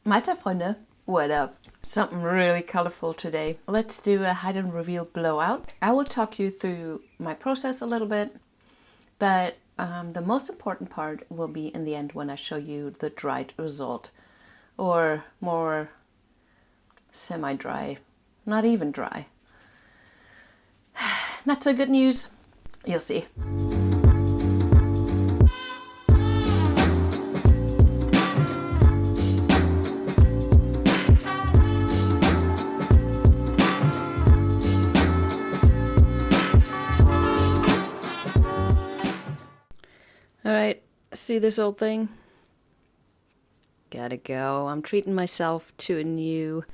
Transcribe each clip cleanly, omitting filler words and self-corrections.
Mahlzeit, Freunde. What up? Something really colorful today. Let's do a hide and reveal blowout. I will talk you through my process a little bit, but the most important part will be in the end when I show you the dried result, or more semi-dry, not even dry. Not so good news. You'll see. Alright, see this old thing? Gotta go. I'm treating myself to a new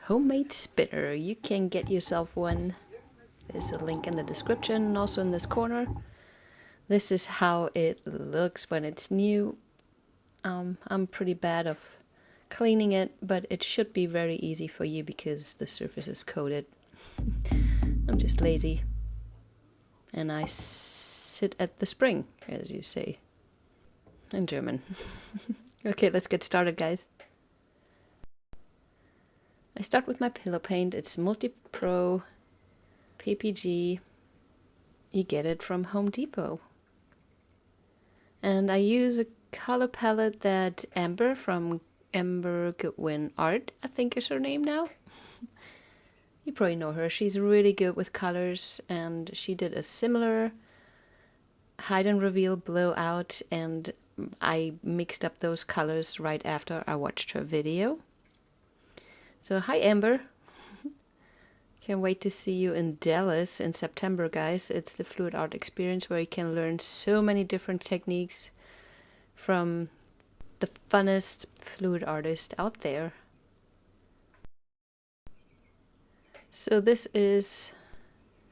homemade spinner. You can get yourself one. There's a link in the description and also in this corner. This is how it looks when it's new. I'm pretty bad of cleaning it, but it should be very easy for you because the surface is coated. I'm just lazy. And I sit at the spring, as you say in German. Okay, let's get started, guys. I start with my pillow paint. It's Multi-Pro PPG. You get it from Home Depot. And I use a color palette that Amber from Amber Goodwin Art, I think is her name now. You probably know her. She's really good with colors, and she did a similar hide and reveal blowout, and I mixed up those colors right after I watched her video. So hi Amber. Can't wait to see you in Dallas in September, guys. It's the Fluidartexperience where you can learn so many different techniques from the funnest fluid artist out there. So this is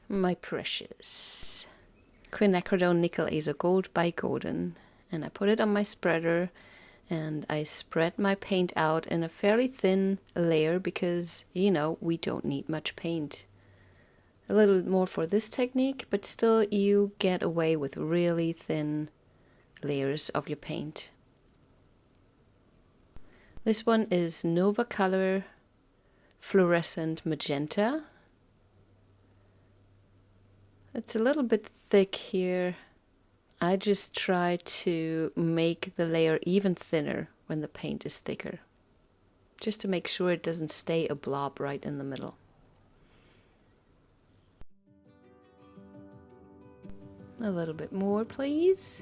my precious quinacridone nickel azo gold by Golden, and I put it on my spreader and I spread my paint out in a fairly thin layer because, you know, we don't need much paint. A little more for this technique, but still you get away with really thin layers of your paint. This one is Nova Color Fluorescent Magenta. It's a little bit thick here. I just try to make the layer even thinner when the paint is thicker, just to make sure it doesn't stay a blob right in the middle. A little bit more, please.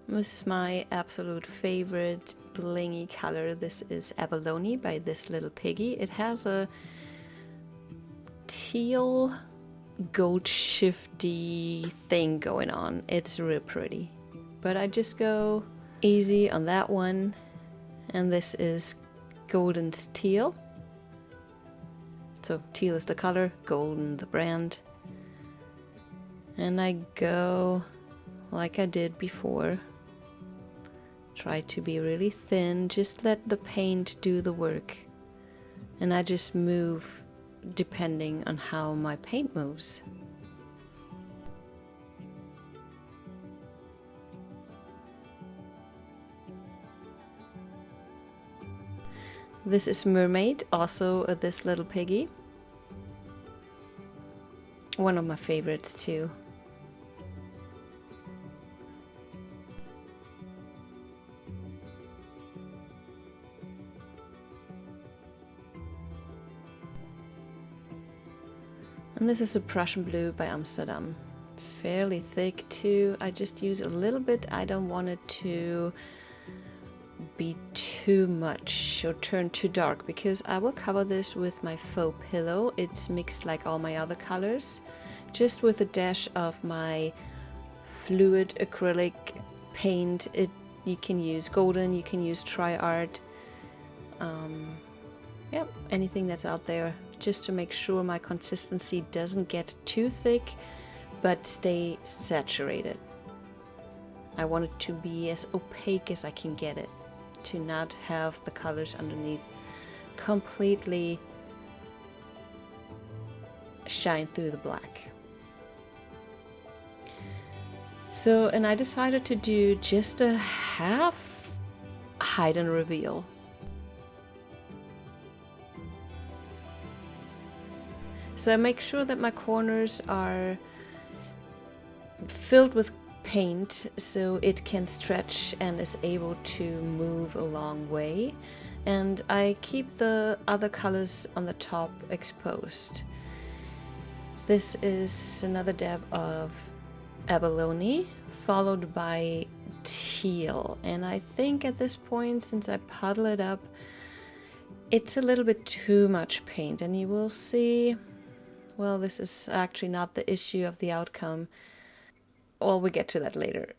This is my absolute favorite blingy color. This is Abalone by This Little Piggy. It has a teal gold shifty thing going on. It's real pretty. But I just go easy on that one. And this is Golden Teal. So teal is the color, golden the brand. And I go like I did before. Try to be really thin, just let the paint do the work. And I just move depending on how my paint moves. This is Mermaid, also This Little Piggy. One of my favorites too. And this is a Prussian Blue by Amsterdam. Fairly thick too. I just use a little bit. I don't want it to be too much or turn too dark because I will cover this with my faux pillow. It's mixed like all my other colors, just with a dash of my fluid acrylic paint. You can use golden, you can use tri-art, yeah, anything that's out there, just to make sure my consistency doesn't get too thick but stay saturated. I want it to be as opaque as I can get it. to not have the colors underneath completely shine through the black. So, and I decided to do just a half hide and reveal. So I make sure that my corners are filled with paint so it can stretch and is able to move a long way. And I keep the other colors on the top exposed. This is another dab of abalone followed by teal. And I think at this point, since I puddle it up, it's a little bit too much paint, and you will see, well, this is actually not the issue of the outcome. Well, we get to that later.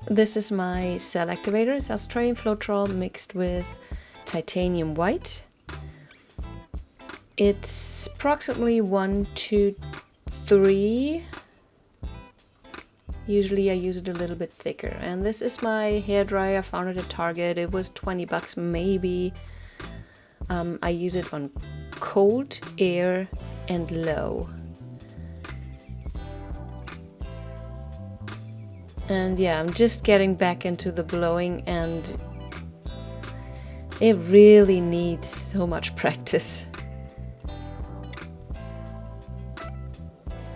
This is my cell activator. It's Australian Floetrol mixed with titanium white. It's approximately 1 to 3. Usually I use it a little bit thicker. And this is my hairdryer. I found it at Target. It was 20 bucks maybe. I use it on cold, air, and low. And yeah, I'm just getting back into the blowing, and it really needs so much practice.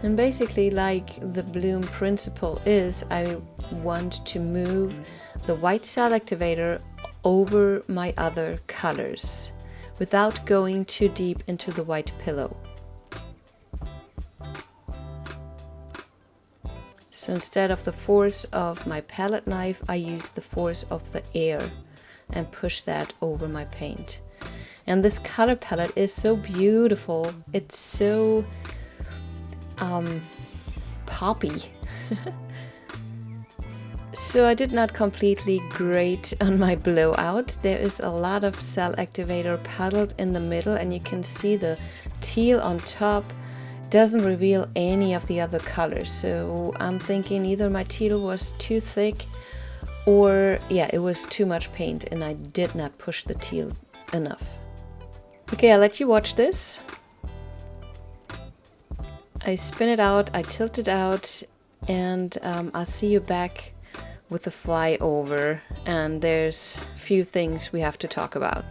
And basically, like the bloom principle is, I want to move the white cell activator over my other colors without going too deep into the white pillow. So instead of the force of my palette knife, I use the force of the air and push that over my paint. And this color palette is so beautiful. It's so poppy. So I did not completely grate on my blowout. There is a lot of cell activator puddled in the middle, and you can see the teal on top doesn't reveal any of the other colors. So I'm thinking either my teal was too thick, or yeah, it was too much paint and I did not push the teal enough. Okay, I'll let you watch this. I spin it out, I tilt it out, and I'll see you back with the flyover, and there's a few things we have to talk about.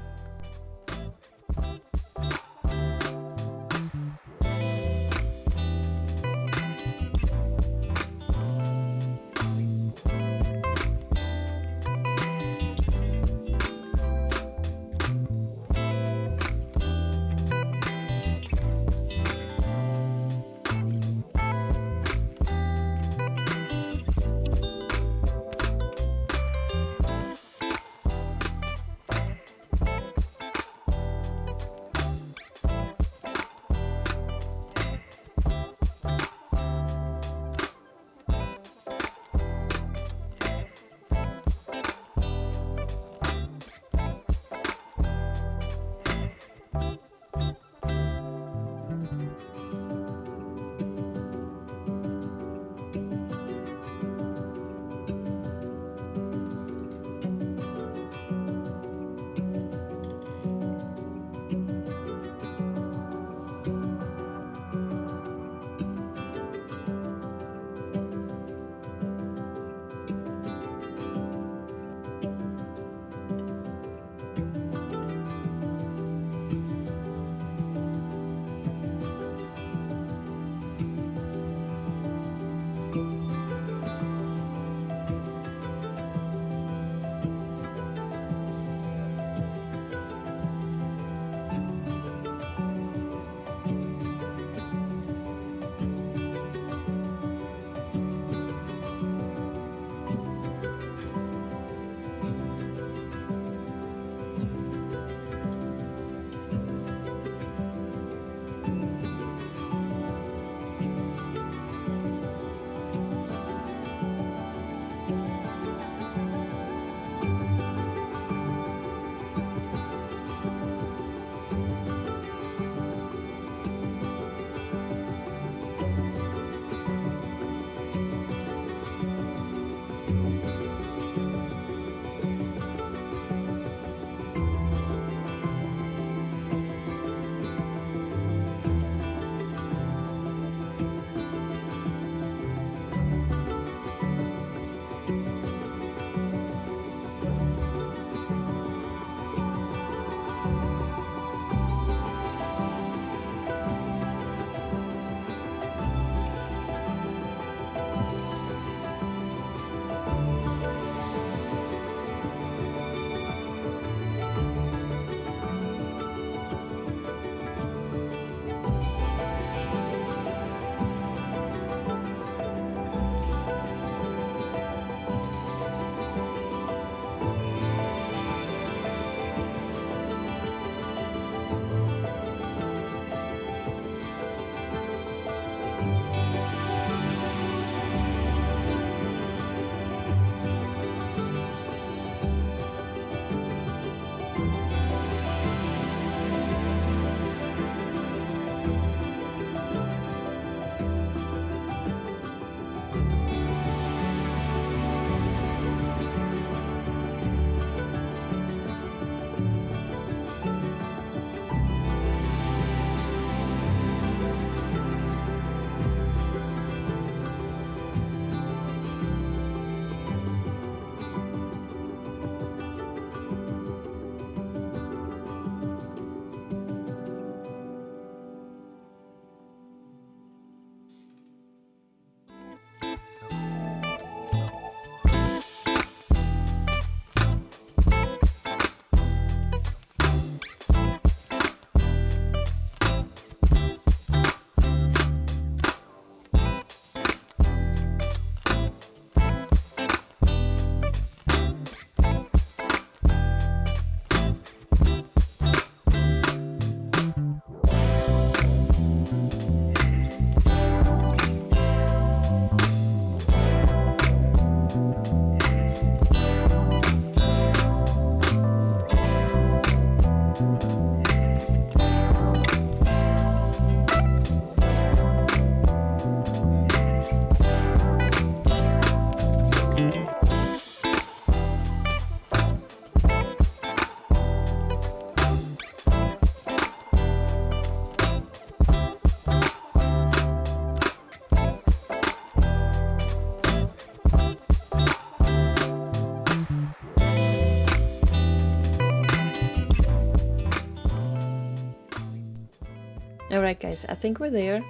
Alright guys, I think we're there.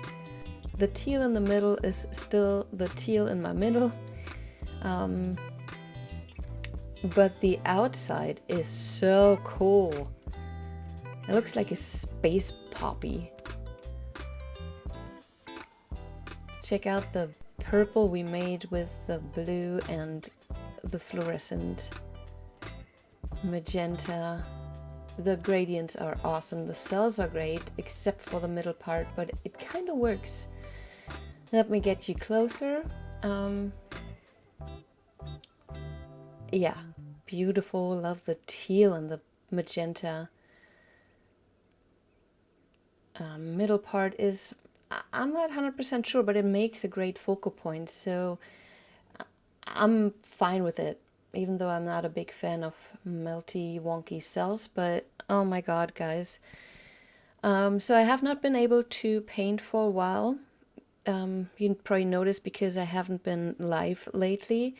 The teal in the middle is still the teal in my middle. But the outside is so cool. It looks like a space poppy. Check out the purple we made with the blue and the fluorescent magenta. The gradients are awesome. The cells are great, except for the middle part, but it kind of works. Let me get you closer. Yeah, beautiful. Love the teal and the magenta. Middle part is, I'm not 100% sure, but it makes a great focal point, so I'm fine with it, even though I'm not a big fan of melty, wonky cells. But oh my god, guys. So I have not been able to paint for a while. You probably noticed because I haven't been live lately.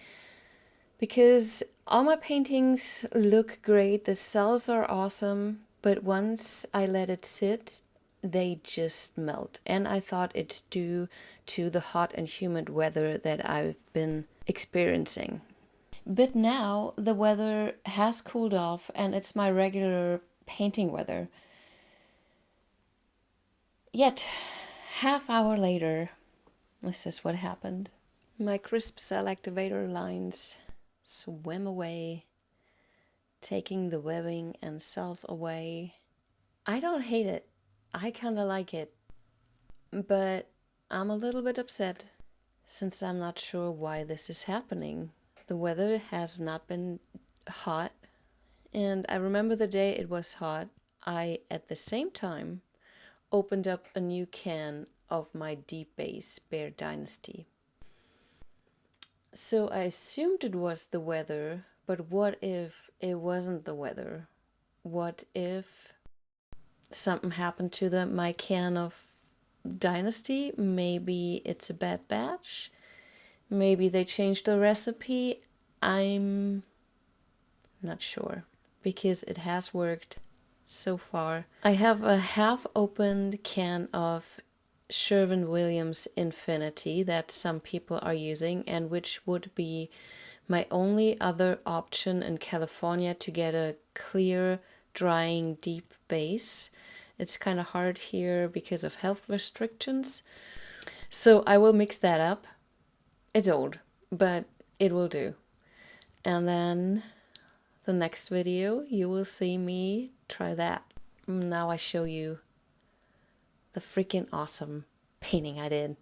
Because all my paintings look great, the cells are awesome, but once I let it sit, they just melt. And I thought it's due to the hot and humid weather that I've been experiencing. But now the weather has cooled off and it's my regular painting weather. Yet, half hour later, this is what happened. My crisp cell activator lines swim away, taking the webbing and cells away. I don't hate it. I kind of like it. But I'm a little bit upset since I'm not sure why this is happening. The weather has not been hot, and I remember the day it was hot, I at the same time opened up a new can of my deep base Bear Dynasty. So I assumed it was the weather, but what if it wasn't the weather? What if something happened to my can of Dynasty? Maybe it's a bad batch. Maybe they changed the recipe. I'm not sure, because it has worked so far. I have a half-opened can of Sherwin-Williams Infinity that some people are using, and which would be my only other option in California to get a clear, drying, deep base. It's kind of hard here because of health restrictions. So I will mix that up. It's old, but it will do. And then the next video, you will see me try that. Now I show you the freaking awesome painting I did.